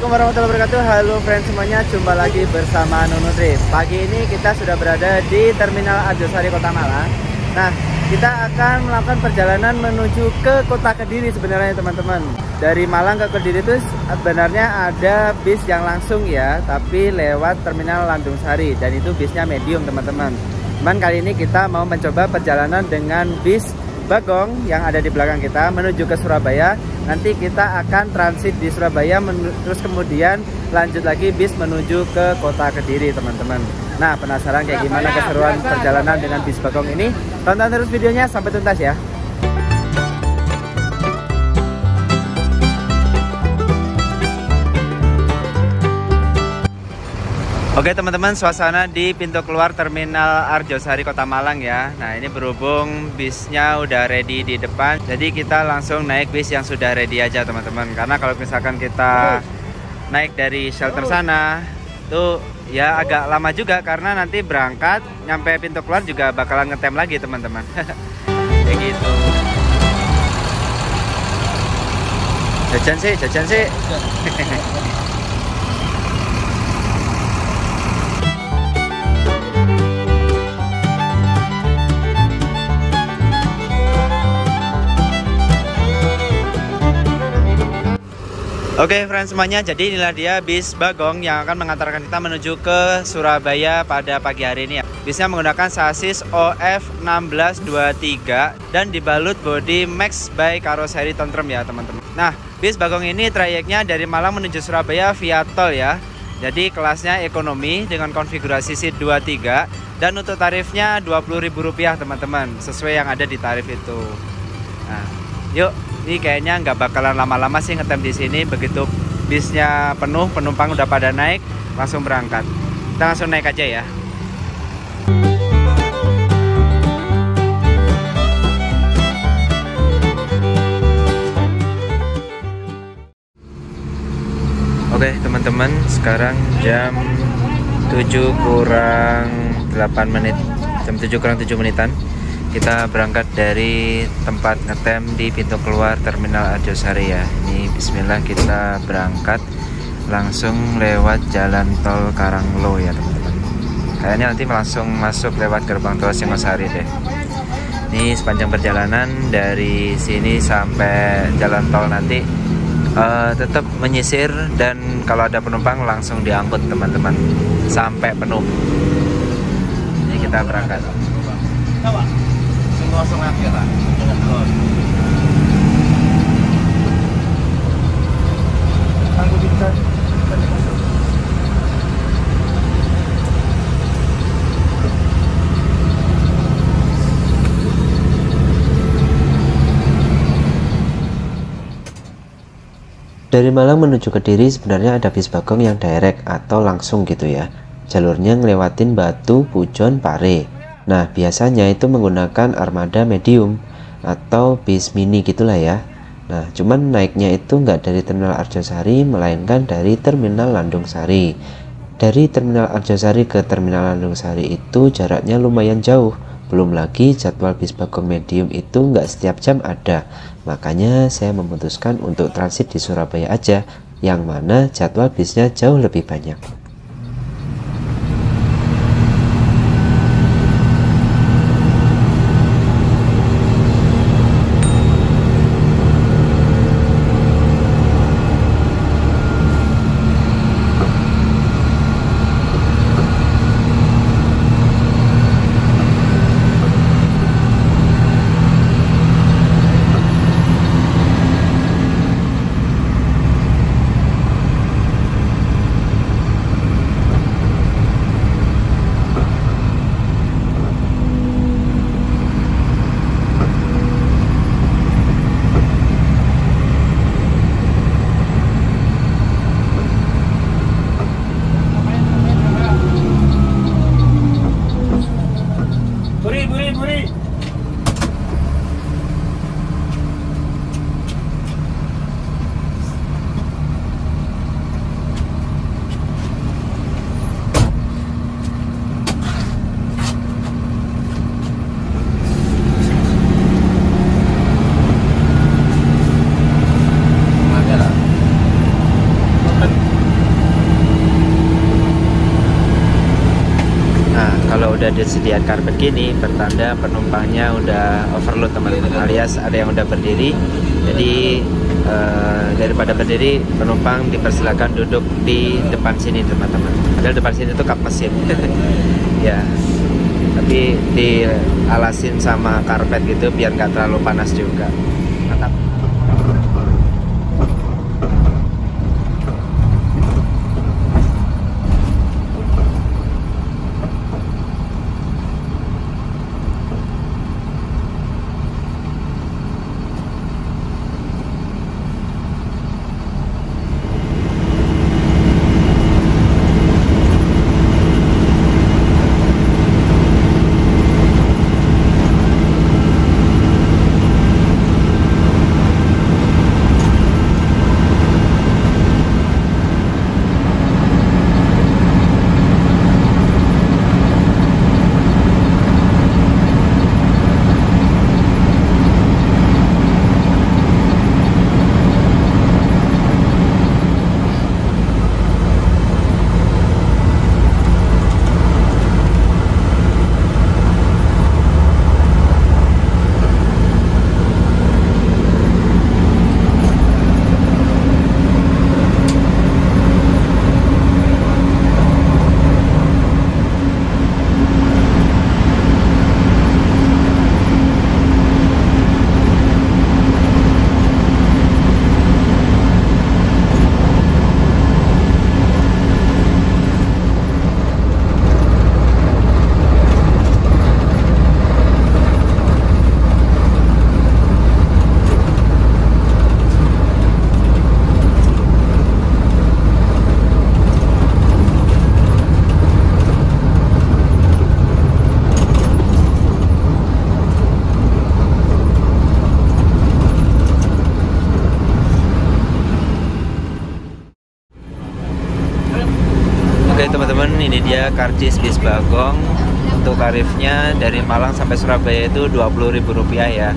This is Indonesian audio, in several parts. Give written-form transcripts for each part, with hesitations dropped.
Assalamualaikum warahmatullahi wabarakatuh. Halo friends semuanya, jumpa lagi bersama Nunu Trip. Pagi ini kita sudah berada di Terminal Arjosari Kota Malang. Nah, kita akan melakukan perjalanan menuju ke Kota Kediri sebenarnya teman-teman. Dari Malang ke Kediri itu sebenarnya ada bis yang langsung ya, tapi lewat Terminal Landung Sari, dan itu bisnya medium teman-teman. Cuman kali ini kita mau mencoba perjalanan dengan bis Bagong yang ada di belakang kita menuju ke Surabaya. Nanti kita akan transit di Surabaya, terus kemudian lanjut lagi bis menuju ke Kota Kediri teman-teman. Nah, penasaran kayak gimana keseruan perjalanan dengan bis Bagong ini? Tonton terus videonya sampai tuntas ya. Oke teman-teman, suasana di pintu keluar Terminal Arjosari Kota Malang ya. Nah, ini berhubung bisnya udah ready di depan, jadi kita langsung naik bis yang sudah ready aja teman-teman. Karena kalau misalkan kita naik dari shelter sana tuh ya agak lama juga, karena nanti berangkat nyampe pintu keluar juga bakalan ngetem lagi teman-teman. Kayak gitu. Jajan sih. Oke friends semuanya, jadi inilah dia bis Bagong yang akan mengantarkan kita menuju ke Surabaya pada pagi hari ini ya. Bisnya menggunakan sasis OF1623 dan dibalut bodi Max by Karoseri Tentrem ya teman-teman. Nah, bis Bagong ini trayeknya dari Malang menuju Surabaya via tol ya. Jadi kelasnya ekonomi dengan konfigurasi seat 23 dan untuk tarifnya Rp20.000 teman-teman, sesuai yang ada di tarif itu. Nah, yuk. Ini kayaknya nggak bakalan lama-lama sih ngetem di sini. Begitu bisnya penuh, penumpang udah pada naik, langsung berangkat. Kita langsung naik aja ya. Oke teman-teman, sekarang jam 7 kurang 8 menit, jam 7 kurang 7 menitan. Kita berangkat dari tempat ngetem di pintu keluar Terminal Arjosari ya. Ini bismillah kita berangkat langsung lewat jalan tol Karanglo ya teman-teman. Kayaknya nanti langsung masuk lewat gerbang tol Singosari deh. Ini sepanjang perjalanan dari sini sampai jalan tol nanti tetap menyisir, dan kalau ada penumpang langsung diangkut teman-teman sampai penuh. Ini kita berangkat. Langsung akhir lah. Dari Malang menuju Kediri sebenarnya ada bis Bagong yang direct atau langsung gitu ya. Jalurnya ngelewatin Batu, Pujon, Pare. Nah, biasanya itu menggunakan armada medium atau bis mini gitulah ya. Nah, cuman naiknya itu nggak dari Terminal Arjosari, melainkan dari Terminal Landung Sari. Dari Terminal Arjosari ke Terminal Landung Sari itu jaraknya lumayan jauh. Belum lagi jadwal bis Bagong medium itu nggak setiap jam ada. Makanya saya memutuskan untuk transit di Surabaya aja, yang mana jadwal bisnya jauh lebih banyak. udah disediakan karpet gini, pertanda penumpangnya udah overload teman-teman, alias ada yang udah berdiri. Jadi daripada berdiri, penumpang dipersilakan duduk di depan sini teman-teman. Padahal depan sini tuh kap mesin. Ya, tapi dialasin sama karpet gitu biar nggak terlalu panas juga. Mantap. Oke teman-teman, ini dia karcis bis Bagong. Untuk tarifnya dari Malang sampai Surabaya itu Rp20.000 ya.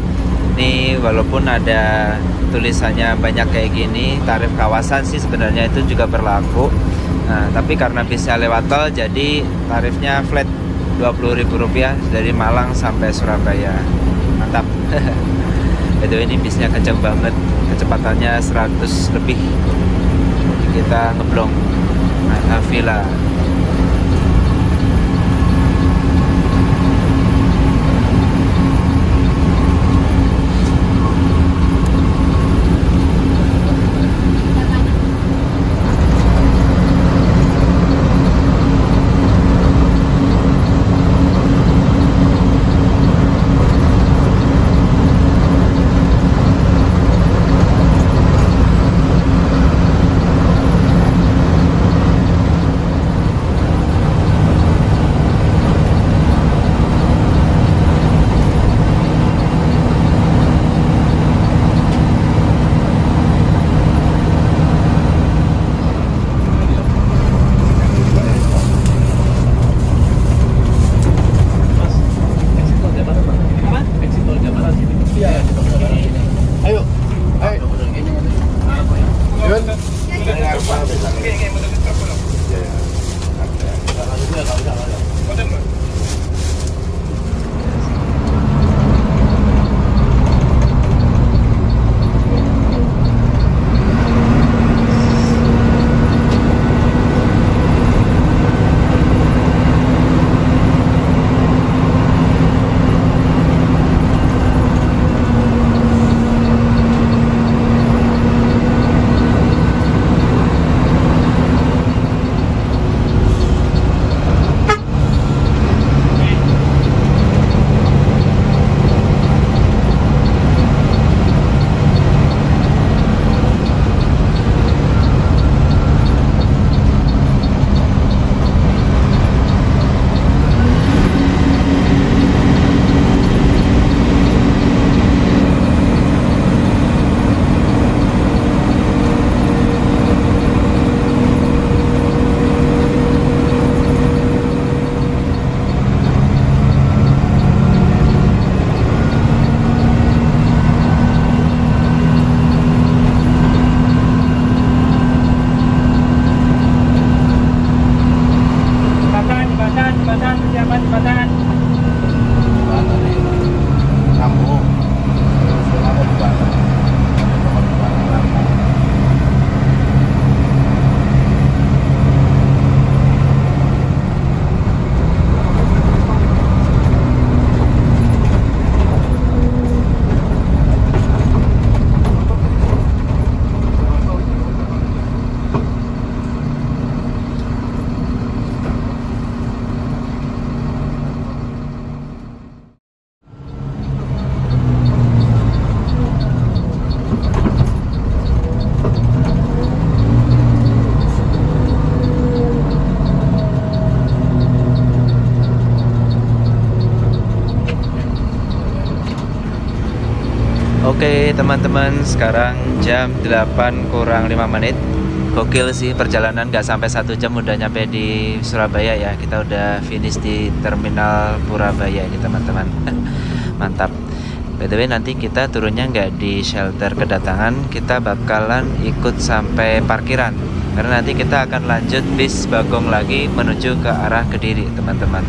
Ini walaupun ada tulisannya banyak kayak gini, tarif kawasan sih sebenarnya itu juga berlaku. Nah, tapi karena bisnya lewat tol, jadi tarifnya flat Rp20.000 dari Malang sampai Surabaya. Mantap. Itu ini bisnya kenceng banget, kecepatannya 100 lebih. Kita ngeblong Villa. Oke teman-teman, sekarang jam 8 kurang 5 menit. Gokil sih, perjalanan nggak sampai 1 jam udah nyampe di Surabaya ya. Kita udah finish di Terminal Purabaya ini teman-teman. Mantap. By the way, nanti kita turunnya nggak di shelter kedatangan, kita bakalan ikut sampai parkiran. Karena nanti kita akan lanjut bis Bagong lagi menuju ke arah Kediri teman-teman.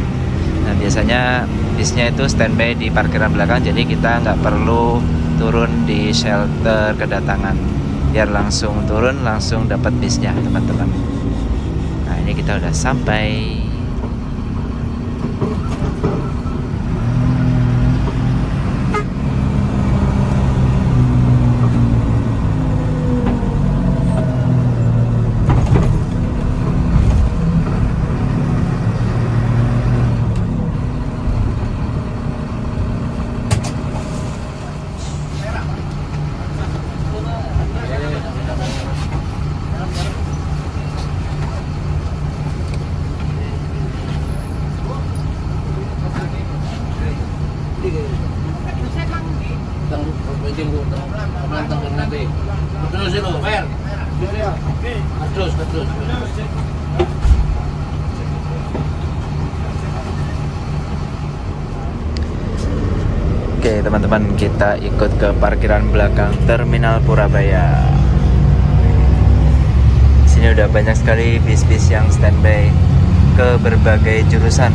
Nah biasanya bisnya itu standby di parkiran belakang, jadi kita nggak perlu turun di shelter kedatangan, biar langsung turun langsung dapat bisnya teman-teman. Nah ini kita udah sampai. Oke teman-teman, kita ikut ke parkiran belakang Terminal Purabaya. Sini udah banyak sekali bis-bis yang standby ke berbagai jurusan.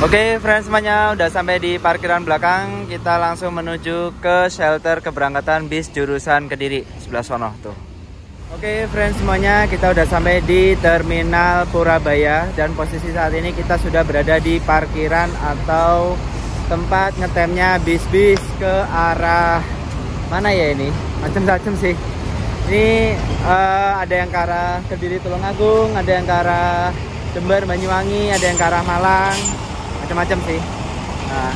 Oke friends semuanya, udah sampai di parkiran belakang. Kita langsung menuju ke shelter keberangkatan bis jurusan Kediri, sebelah sono tuh. Oke friends semuanya, kita udah sampai di Terminal Purabaya. Dan posisi saat ini kita sudah berada di parkiran atau tempat ngetemnya bis-bis ke arah mana ya ini? Macem-macem sih. Ini ada yang ke arah Kediri Tulungagung, ada yang ke arah Jember Banyuwangi, ada yang ke arah Malang, macam-macam sih. Nah,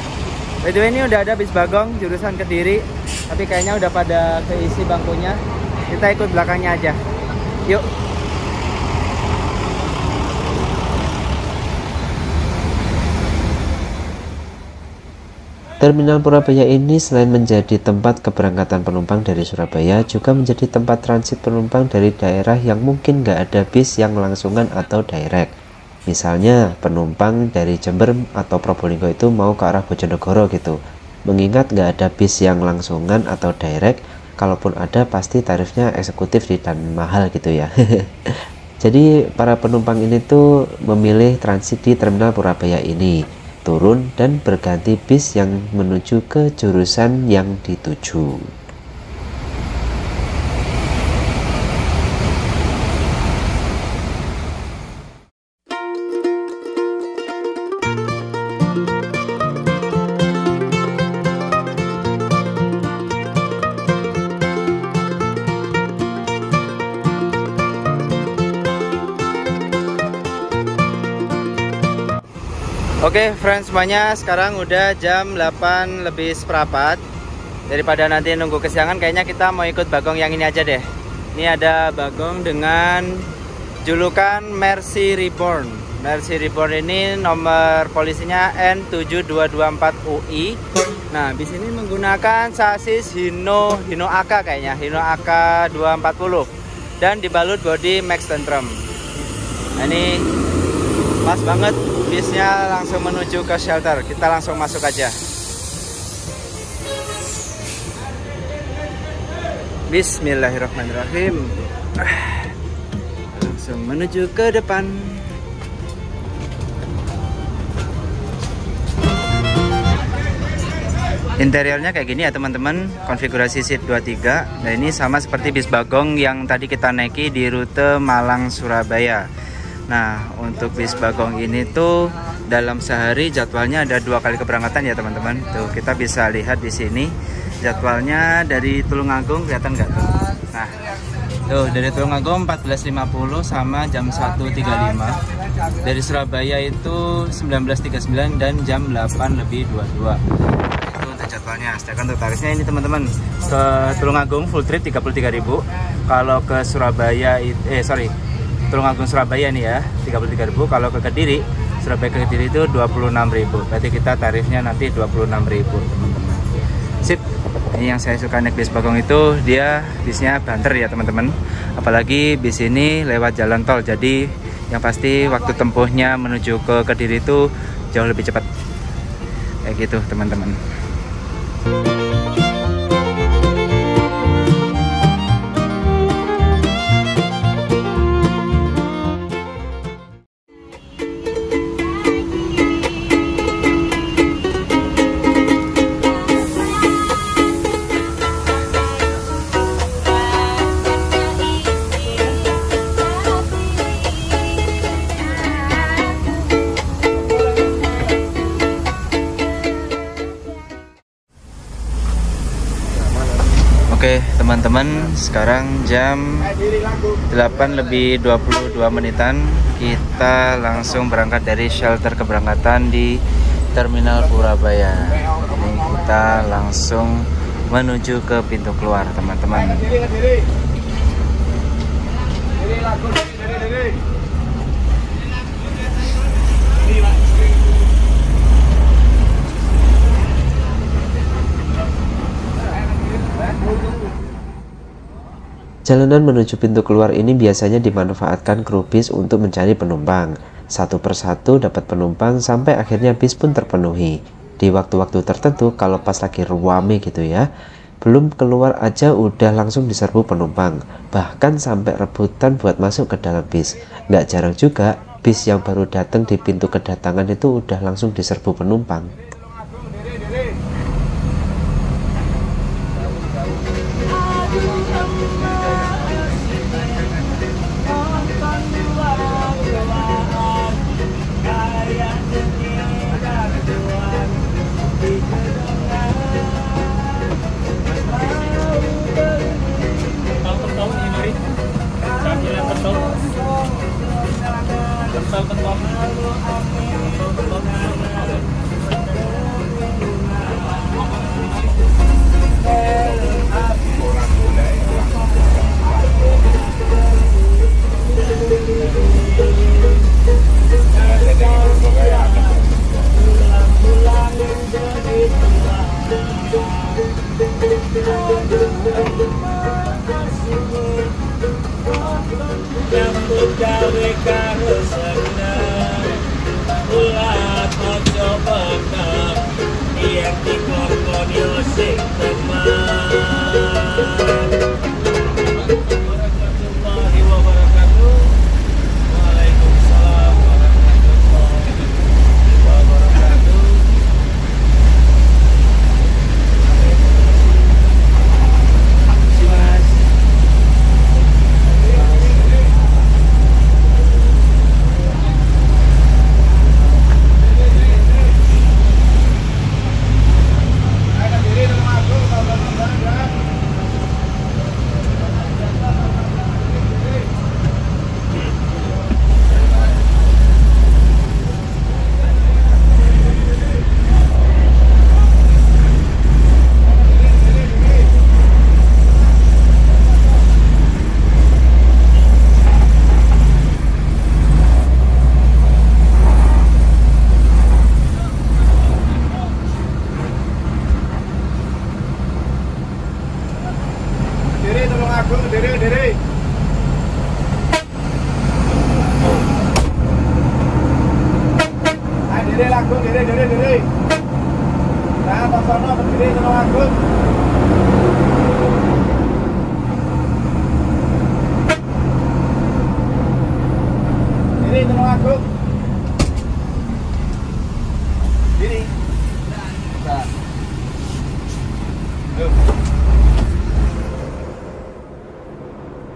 by the way ini udah ada bis Bagong jurusan Kediri, tapi kayaknya udah pada keisi bangkunya. Kita ikut belakangnya aja. Yuk. Terminal Purabaya ini selain menjadi tempat keberangkatan penumpang dari Surabaya, juga menjadi tempat transit penumpang dari daerah yang mungkin nggak ada bis yang langsungan atau direct. Misalnya penumpang dari Jember atau Probolinggo itu mau ke arah Bojonegoro gitu. Mengingat nggak ada bis yang langsungan atau direct, kalaupun ada pasti tarifnya eksekutif dan mahal gitu ya. Jadi para penumpang ini tuh memilih transit di Terminal Purabaya ini, turun dan berganti bis yang menuju ke jurusan yang dituju. Oke friends semuanya, sekarang udah jam 8 lebih seperempat. Daripada nanti nunggu kesiangan, kayaknya kita mau ikut Bagong yang ini aja deh. Ini ada Bagong dengan julukan Mercy Reborn. Mercy Reborn ini nomor polisinya N7224UI. Nah bis ini menggunakan sasis Hino AK kayaknya, Hino AK 240, dan dibalut bodi Max Tantrum. Nah ini pas banget, bisnya langsung menuju ke shelter. Kita langsung masuk aja. Bismillahirrahmanirrahim. Langsung menuju ke depan. Interiornya kayak gini ya teman-teman, konfigurasi seat 23. Nah ini sama seperti bis Bagong yang tadi kita naiki di rute Malang Surabaya. Nah, untuk bis Bagong ini tuh dalam sehari jadwalnya ada 2 kali keberangkatan ya teman-teman. Tuh kita bisa lihat di sini jadwalnya dari Tulungagung, kelihatan nggak tuh? Nah, tuh dari Tulungagung 14.50 sama jam 1.35. Dari Surabaya itu 19.39 dan jam 8.22. Itu untuk jadwalnya. Sedangkan untuk tarifnya ini teman-teman, ke Tulungagung full trip 33.000. Kalau ke Surabaya Tulungagung Surabaya nih ya 33.000. Kalau ke Kediri, Surabaya ke Kediri itu 26.000. Berarti kita tarifnya nanti 26.000 teman-teman. Sip. Ini yang saya suka naik bis Bagong itu, dia bisnya banter ya teman-teman. Apalagi bis ini lewat jalan tol, jadi yang pasti waktu tempuhnya menuju ke Kediri itu jauh lebih cepat. Kayak gitu teman-teman. Oke teman-teman, sekarang jam 8.22 menitan. Kita langsung berangkat dari shelter keberangkatan di Terminal Purabaya. Ini kita langsung menuju ke pintu keluar teman-teman. Jalanan menuju pintu keluar ini biasanya dimanfaatkan kru bis untuk mencari penumpang. Satu persatu dapat penumpang sampai akhirnya bis pun terpenuhi. Di waktu-waktu tertentu kalau pas lagi ruame gitu ya, belum keluar aja udah langsung diserbu penumpang. Bahkan sampai rebutan buat masuk ke dalam bis. Nggak jarang juga bis yang baru datang di pintu kedatangan itu udah langsung diserbu penumpang.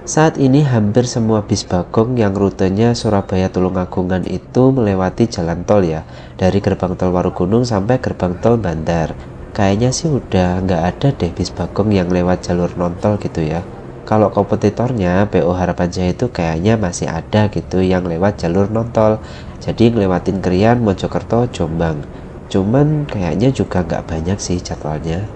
Saat ini hampir semua bis Bagong yang rutenya Surabaya Tulungagungan itu melewati jalan tol ya, dari gerbang tol Warugunung sampai gerbang tol Bandar. Kayaknya sih udah nggak ada deh bis Bagong yang lewat jalur non-tol gitu ya. Kalau kompetitornya PO Harapan Jaya itu kayaknya masih ada gitu yang lewat jalur non-tol. Jadi ngelewatin Krian, Mojokerto, Jombang. Cuman kayaknya juga nggak banyak sih jadwalnya.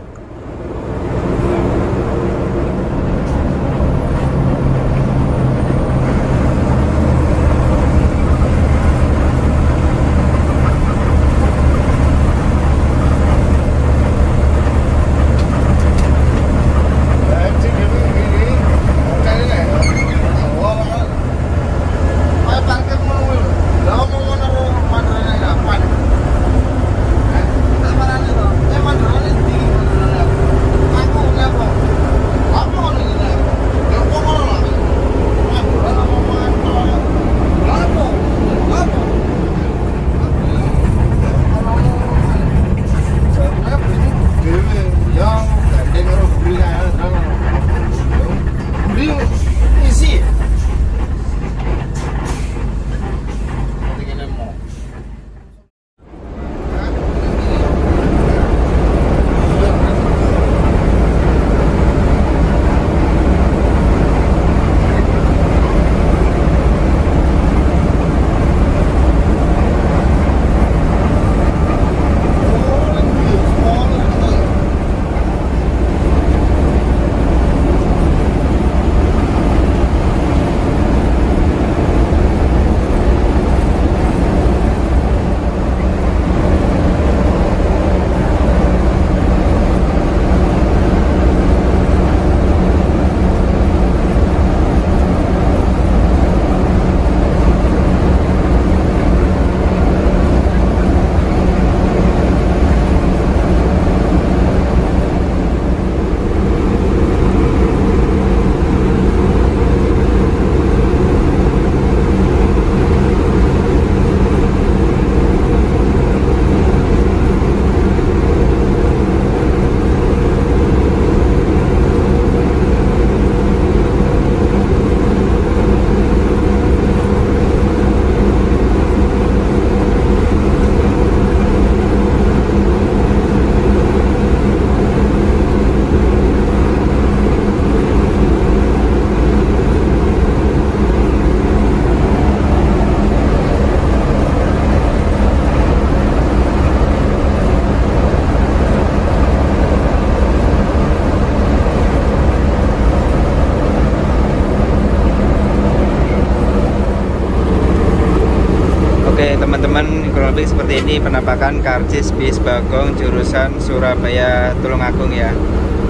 Oke teman-teman, kurang lebih seperti ini penampakan karcis bis Bagong jurusan Surabaya Tulungagung ya.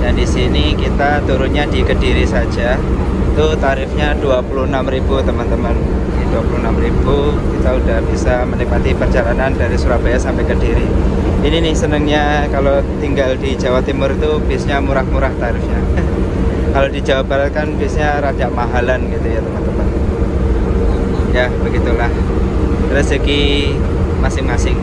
Dan di sini kita turunnya di Kediri saja. Itu tarifnya 26.000 teman-teman. Di 26.000 kita udah bisa menikmati perjalanan dari Surabaya sampai Kediri. Ini nih senengnya kalau tinggal di Jawa Timur itu bisnya murah-murah tarifnya. Kalau di Jawa Barat kan bisnya rada mahalan gitu ya teman-teman. Ya begitulah rezeki masing-masing.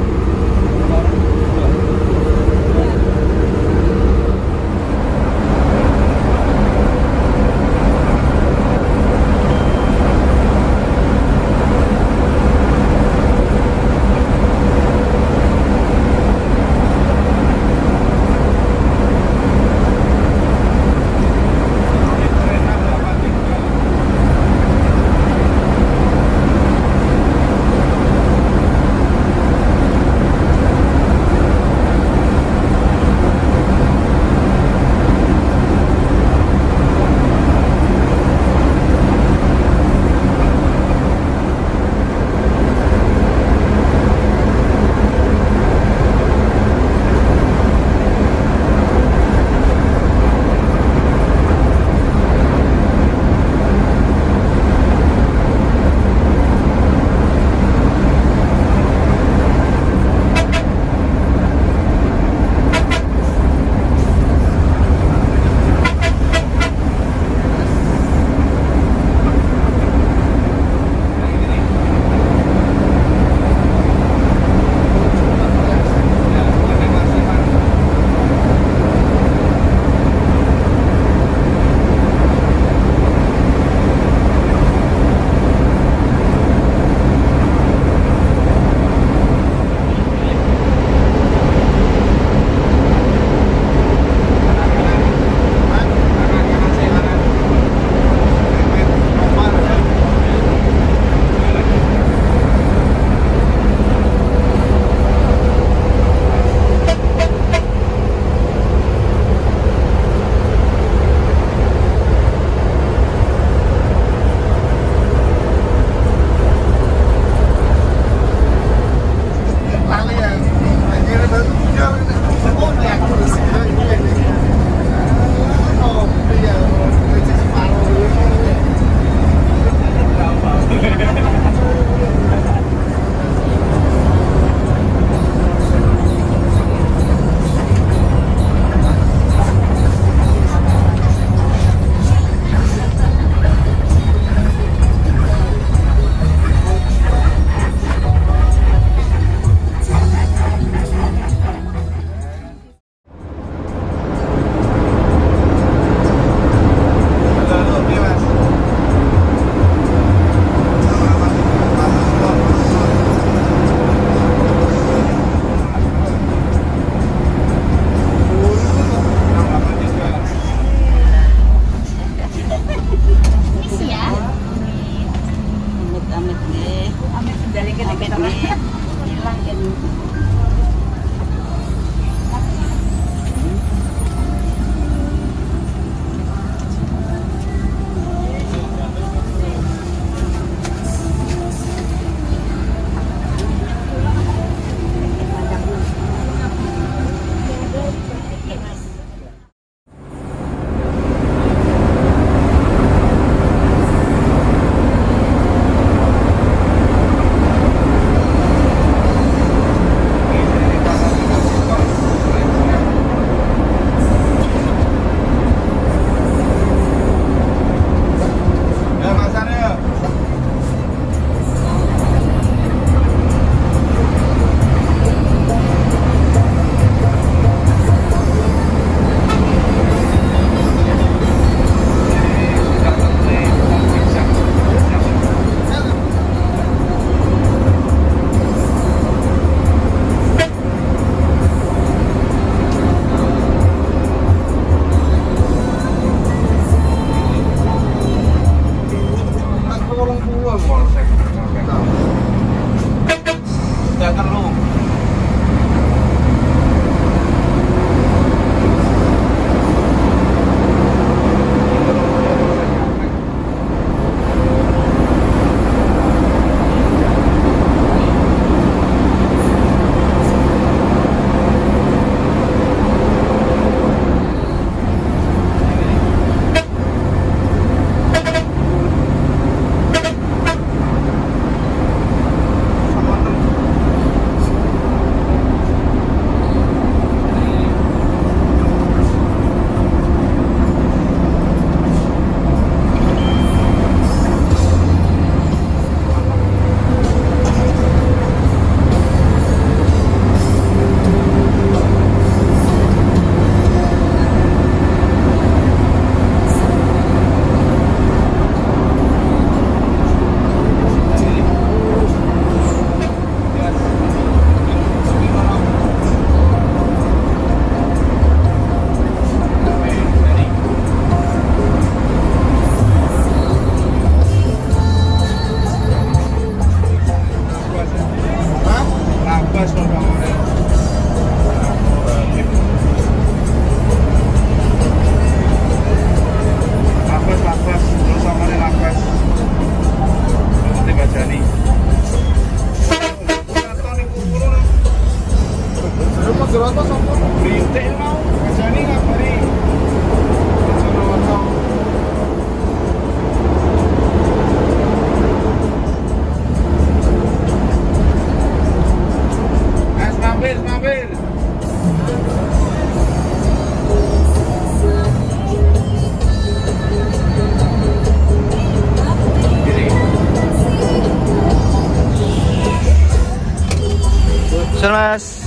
Mas.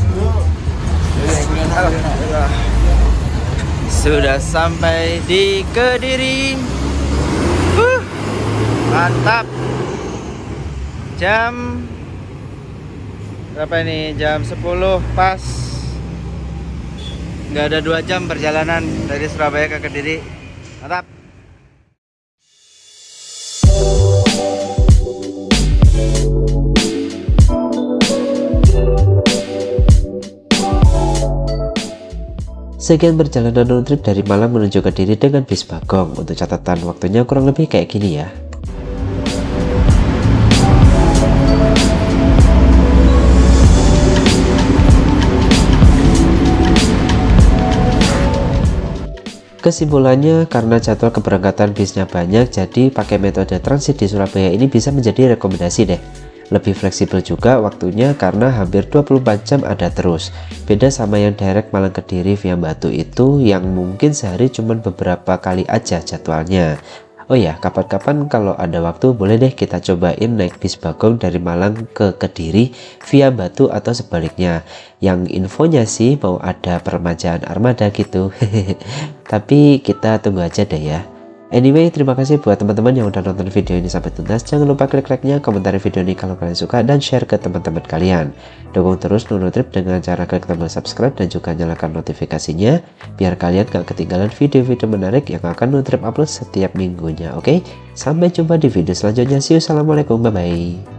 Sudah sampai di Kediri. Mantap. Jam berapa ini? Jam 10 pas. Nggak ada 2 jam perjalanan dari Surabaya ke Kediri. Mantap. Sekian perjalanan road trip dari Malang menuju Kediri dengan bis Bagong. Untuk catatan waktunya kurang lebih kayak gini ya. Kesimpulannya, karena jadwal keberangkatan bisnya banyak, jadi pakai metode transit di Surabaya ini bisa menjadi rekomendasi deh. Lebih fleksibel juga waktunya karena hampir 24 jam ada terus. Beda sama yang direct Malang Kediri via Batu itu yang mungkin sehari cuman beberapa kali aja jadwalnya. Oh ya, kapan-kapan kalau ada waktu boleh deh kita cobain naik bis Bagong dari Malang ke Kediri via Batu atau sebaliknya. Yang infonya sih mau ada permajaan armada gitu. Tapi kita tunggu aja deh ya. Anyway, terima kasih buat teman-teman yang udah nonton video ini sampai tuntas. Jangan lupa klik like-nya, komentari video ini kalau kalian suka, dan share ke teman-teman kalian. Dukung terus Nuno Trip dengan cara klik tombol subscribe dan juga nyalakan notifikasinya, biar kalian gak ketinggalan video-video menarik yang akan Nuno Trip upload setiap minggunya. Oke, sampai jumpa di video selanjutnya. See you, assalamualaikum, bye-bye.